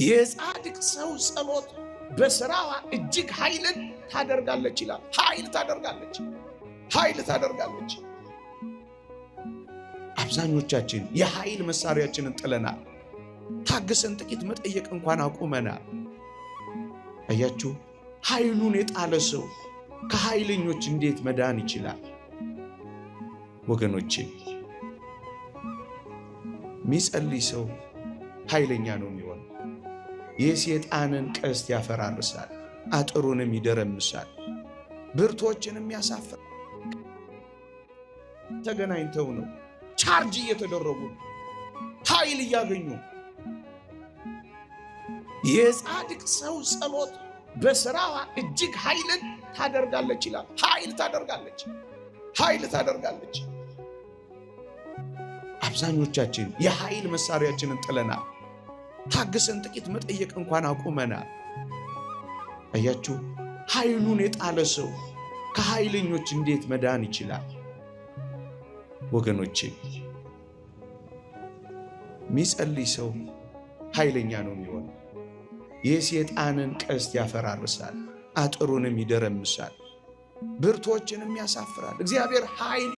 የጻድቅ ሰው ጸሎት በስራዋ እጅግ ኃይልን ታደርጋለች ይላል። ኃይል ታደርጋለች። አብዛኞቻችን የኃይል መሳሪያችንን ጥለናል። ታግሰን ጥቂት መጠየቅ እንኳን አቁመናል። አያችሁ፣ ኃይሉን የጣለ ሰው ከኃይለኞች እንዴት መዳን ይችላል? ወገኖቼ፣ የሚጸልይ ሰው ኃይለኛ ነው የሚሆነው። የሰይጣንን ቀስት ያፈራርሳል፣ አጥሩንም ይደረምሳል፣ ብርቶችንም ያሳፍራል። ተገናኝተው ነው ቻርጅ እየተደረጉ ኃይል እያገኙ። የጻድቅ ሰው ጸሎት በስራዋ እጅግ ኃይልን ታደርጋለች ይላል። ኃይል ታደርጋለች። አብዛኞቻችን የኃይል መሳሪያችንን ጥለናል። ታግሰን ጥቂት መጠየቅ እንኳን አቁመናል። አያችሁ፣ ኃይሉን የጣለ ሰው ከኃይለኞች እንዴት መዳን ይችላል? ወገኖቼ፣ የሚጸልይ ሰው ኃይለኛ ነው የሚሆነው። የሰይጣንን ቀስት ያፈራርሳል፣ አጥሩንም ይደረምሳል፣ ብርቶችንም ያሳፍራል። እግዚአብሔር ኃይል